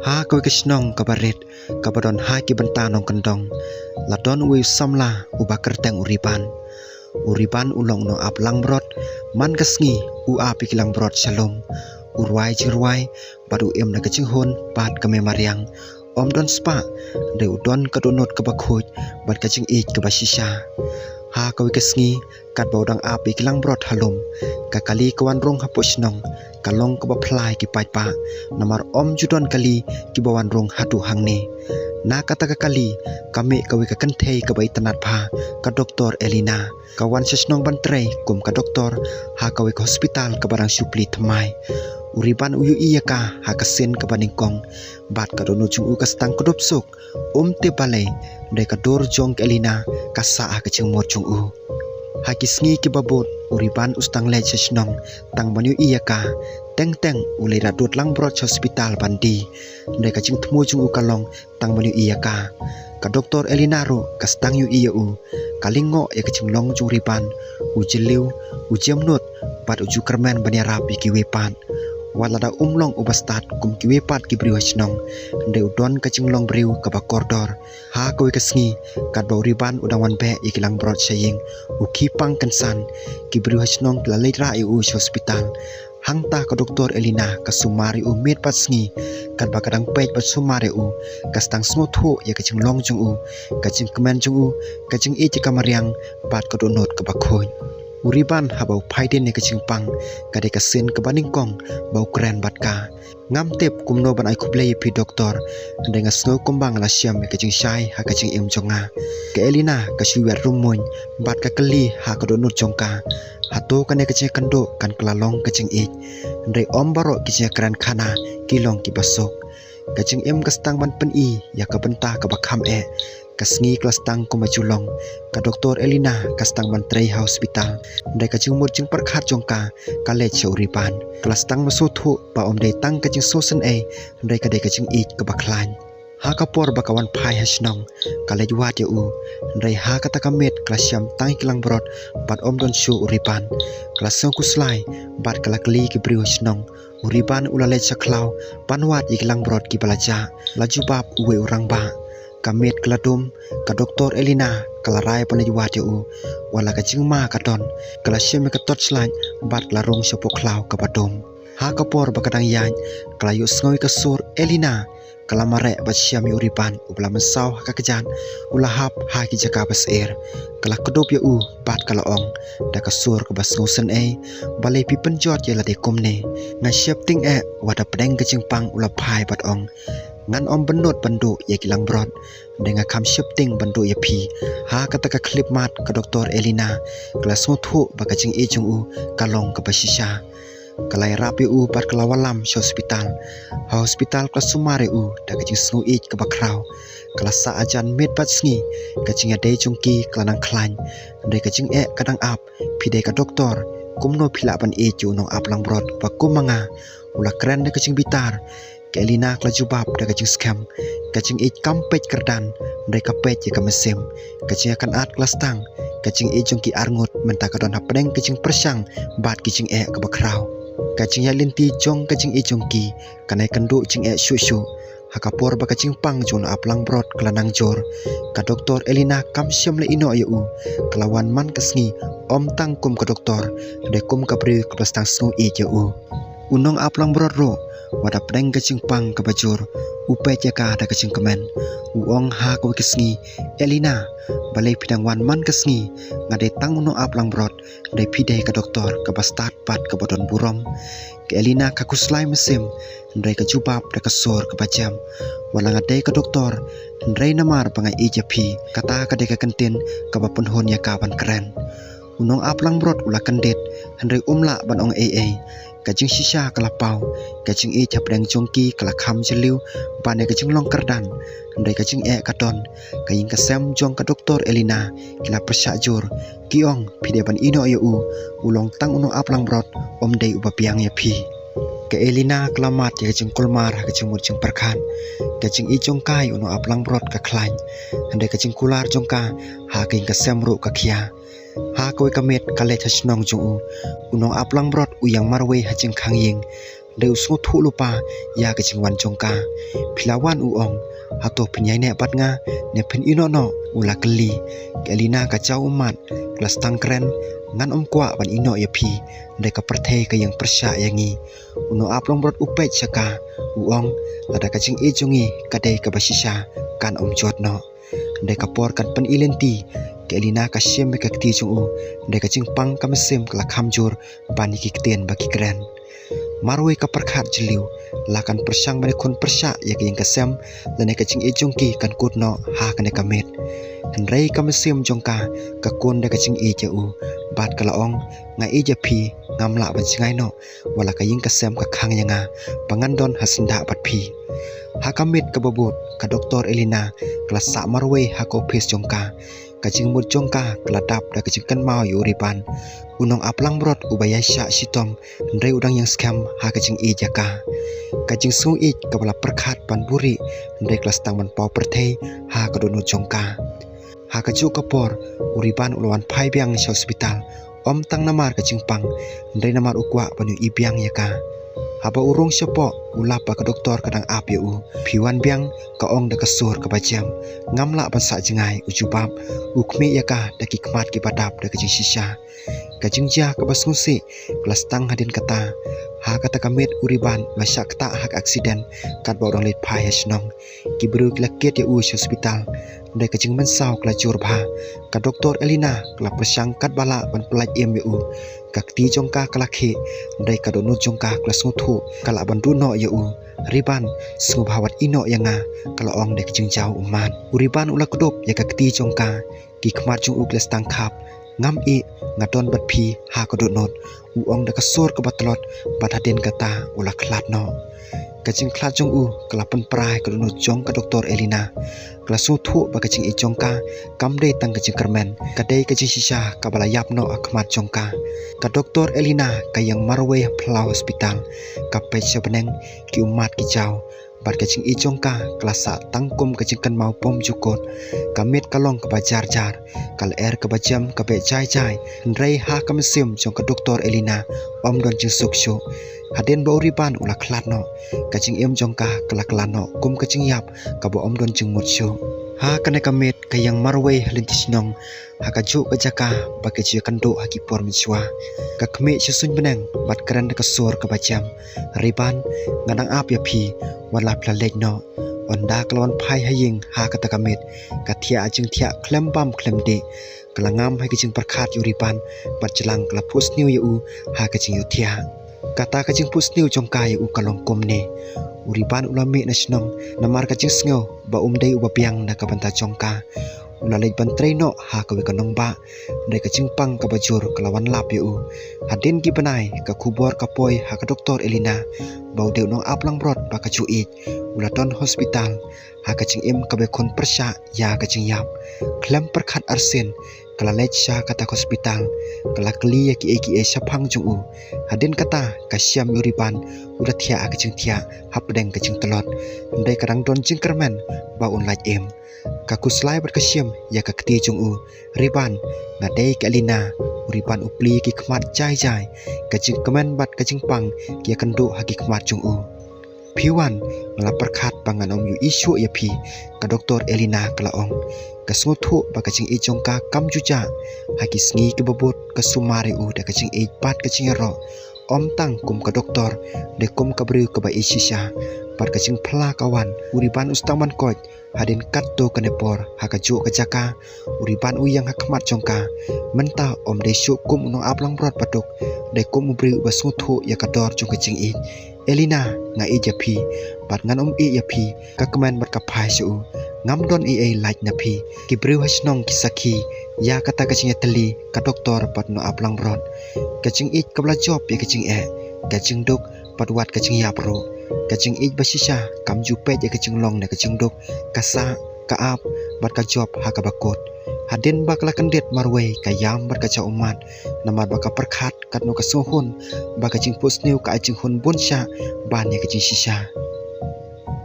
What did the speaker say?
ha kau kesnong kabaret kabadon ha ki benta nong kendong ladon wi samla ubakar teng uriban ulong no aplang brot man kasngi u api kilang brot shalom urwai jirwai badu em na kaching hon pat kame mariang om don spa de udon kadonot kabakhoj bat kaching ik kabashisha ha kau kasngi kat baudang api kilang brot halom kakali kawan rong haposnong kalong kabaphlai ki paipa namar om judon kali ki bawan rong hatu hangne na kata kali kami kawi ka kantei ka bai tanat pha ka doktor Elina kawan sesnong bantrei kum ka doktor ha kawi ka hospital ka barang supli thamai uriban uyu iya ka ha ka sen ka baningkong bat ka donu chung u ka stang kodop sok te balai de ka dor jong Elina ka sa ka chung mot chung u ha kisngi ki babot uriban ustang le sesnong tang banyu iya ka teng ulai radut lang brot hospital bandi de ka chung thmu chung u kalong tang banyu iya ka doktor Elina ro ka stang yu iya u kalingo ya ka chung long chung riban u jeliu u jamnot pat u kermen banyara pi ki wepan walada umlong ubastat kum ki wepat ki briwa chnong de udon ka chung long briu ka ba kordor ha ko ka sngi kat ba riban udawan be ikilang brot saying u kipang kansan ki briwa chnong la letra u hospital hangta ka doktor Elina ka sumari u met pat sngi kat ba kadang pet pat sumari u ka stang smothu ya ka chung long chung u ka chung kmen chung u ka chung e ka mariang pat ka donot ka ba khoi uriban habau phaiden ne ka chung pang ka de ka sen ka baningkong bau kren bat ka ngam tep kumno ban ai khublei pi doktor de nga sno kumbang la siam ka chung shai ha ka chung em jonga ka Elina ka shuwer rumoin bat ka kali ha ka donot jongka hato kane ka chung kando kan klalong ka chung e de om baro ki chung kran khana kilong ki basok ka chung em ka stang ban pen i ya ka benta ka bakham e kasngi kelas tang ko majulong ka doktor Elina kastang mantrei hospital dai ka chung mur chung perkhat jongka college uripan kelas tang masuthu ba om dai tang ka chung sosan e dai ka chung ik ka baklan ha ka por bakawan phai hasnong college wat ya u dai ha ka takamet klasyam tang kilang brot bat om don shu uripan kelas song kuslai bat kalakli ki briu hasnong uripan ulale chaklau panwat ikilang brot ki balaja laju bab uwe urang ba kamet keladum ka doktor Elina kalarai panajwat u wala ka chingma ka don kala syem ka tot slan bat larung sopo klau ka badom ha ka por bakadang yan kala yu snoi ka sur Elina kala mare bat syam uripan ubla mensaw ka kejan ulahap ha ki jaka bas air kala kedop ya u bat kala ong da ka sur ka bas ngosen e balai pi penjot ya la de komne na syap ting e wada pedeng ka chingpang ula phai bat ong ngan om benut bendu ya kilang brot dengan kam shifting bendu ya pi ha kata ka klip mat ka doktor Elina kelas ngothu baka jing e jung u kalong ka basisha kalai rapi u par kalawalam hospital kelas sumare u da ka jing snu e ka bakrau kelas sa ajan met pat sngi ka jing ade jungki klanang klan de ka jing e kadang ap pi de ka doktor kumno phila ban e ju no aplang brot ba kumanga ula kren de ka jing bitar Elina klajubab da kacing scam kacing e kampet kerdan dai kapet ya kamesim kacing akan at klastang kacing e jongki arngut menta kadon hapdeng kacing persang bat kacing e ka bakrau kacing ya linti jong kacing e jongki kanai kendu cing e shu hakapor ba kacing pang jong aplang brot kelanang jor ka doktor Elina kam syam le ino ya u kelawan man kesngi om tang kum ka doktor dai kum ka pri ka plastang snu e ja u unong aplang brot ro wada pedeng kacing pang kabajur upe jaka ada kacing kemen uong ha ko kesngi Elina balai pidang wan man kesngi ngade tang uno aplang brot dai pidai ka doktor ka bastat pat ka bodon burom ke Elina ka kuslai mesim dai ka jubab da ka sor ka bajam wala ngade ka doktor dai namar pangai ijapi kata ka de ka kentin ka bapun hon ya kawan keren unong aplang brot ula kendit handai umla ban ong AA kacing shisha kalapau kacing e chapdang jongki kala kham jeliu bane kacing long kerdan ndai kacing e katon kayin kasem jong ka doktor Elina kila persajur kiong pideban ino ya u ulong tang uno aplang brot om dei ubapiang ya pi ke Elina kelamat ya kacing kulmar kacing murjing perkan kacing e jongkai uno aplang brot ka klan ndai kacing kular jongka ha kayin kasem ru ka kia ha koi kamet kale chasnong jung unong aplang brot uyang marwe hajing khangying Deu sungu thu lupa ya kecing wan jongka pilawan uong atau penyai ne bat nga ne pen ino no ula keli kelina kacau umat kelas tangkren ngan kwa ban ino ya pi mereka perthai ke yang persya yangi uno aplong brot upet chaka uong lada kacing ejungi kadai ke basisha kan jot no mereka por kan pen ilenti kelina kasyem mereka kti jungu mereka cingpang kamesim kelak hamjur bani kikten bagi keren marwai ka perkhat jeliu lakan persang menekun persya ya ke yang kasem dan kacing ejungki kan kutno ha kan kamit henrei kamesim jongka ka kun de kacing ejau bat kalaong nga ejapi ngamla ban singai no wala ka ying kasem ka khang yanga pangandon hasinda bat phi ha kamit ka babut ka doktor Elina kelas sa marwai ha ko pes jongka kacing mut jongka keladap da kacing kan mau yuripan unong aplang brot ubaya sya sitom ndai udang yang scam ha kacing jaka kacing sung kepala perkhat pan buri ndai kelas tang ban pau perthai ha kadono jongka ha kaju kapor uripan ulawan phai biang sa hospital om tang namar kacing pang ndai namar ukwa panu ibiang yaka haba urung sepo ulapa ke doktor kadang ap u piwan biang ka ong da kasur ka bajam ngamla basa jengai ujubab ukmi yaka da kikmat ki badap da kajing sisa kajing ja ka basungsi kelas tang hadin kata ha kata kamit uriban masyak ta hak aksiden kat ba orang lit phai hasnong ki bru klaket ya u hospital da kajing mensau kelajur bha ka doktor Elina kala persang kat bala ban pelaj mu kakti jongka kalakhe dai kadono jongka kelas nguthu kala banduno ya u riban sungbhawat ino yanga kala ong dek jingjau umat uriban ula kudop ya kakti jongka ki khmat jung u kelas tangkhap ngam ngadon bat phi ha kodonot u ong da kasur ke batlot bataden kata ula khlat no kacing khlat jung u kala pen prai kadono jong ka doktor Elina kelas nguthu ba kacing jongka kamde tang kacing kermen kadai kacing sisa kabala yapno akhmat jongka ka doktor Elina kayang marwai plau hospital ka pecha beneng ki umat ki jau bat kacing jongka kelasa tangkum kacing kan mau pom jukot kamit kalong ke bajar jar kal ke bajam ke be jai jai ndrei ha kamesim jong ka doktor Elina om don jing sukshu haden ba uriban ula khlatno kacing jongka kala klano kum kacing yap ka bo om don jing mutsu ha kana kamit kayang marwai halintisnong ha kaju kajaka bakaji kando haki por miswa ka kme susun benang bat karan ka sur ka bajam riban ngadang ap ya phi wala plalek no onda klon phai haying ha kata kamit ka thia ajing thia klem bam klem de kalangam hai kicing perkhat yuriban bat jelang kala pus new yu ha kicing yu thia kata kacing pus new jongka yu kalong komne uriban ulami nasnong namar kacing sngo ba umdai uba piang na kabanta jongka ulalai bantrei no ha kawe kanong ba dai kacing pang ka bajur kalawan lap yu hadin ki banai ka kubor ka poi ha ka doktor Elina bau deu nong aplang brot ba ka chu ulaton hospital ha kacing ka be kon persya ya kacing yap klem perkhat arsen kala lecha kata hospital kala kli ya ki sapang jung hadin kata kasyam yuriban udah thia kacing thia hapdeng kacing telot ndai kadang don jing kermen ba un laj kaku slai ber kasyam ya ka kti jung riban ngadai ka Elina uriban upli ki khmat jai jai kacing kemen bat kacing pang ki kendu haki khmat jung piwan ngelapar khat pangan om yu isu ya pi ka doktor Elina kalaong kasnguthu ba kacing jongka kam juja haki sngi ke babut kasumare da kacing pat kacing ro om tang kum ka doktor de kum ka bru ka ba isisha par kacing phla kawan uriban ustaman koj hadin katto kanepor hakaju kajaka uriban uyang hakmat jongka menta om de syuk kum no aplang brot patuk de kum bru basuthu ya kador jong kacing Elina nga japi bat ngan japi ka kemen bat ka phai su ngam don like na phi ki bru hasnong ki sakhi ya kata kacing teli ka doktor pat no aplang brot kacing kabla job ya kacing kacing duk pat wat kacing ya pro kacing basisha kam jupet ya kacing long na kacing duk kasa ka ap bat ka job ha ka bakot hadin bakla kandet marwai kayam bat kaca umat namar baka perkhat kat no kasuhun baka jing pusniu ka jing hun bunsha ban ya kacing sisa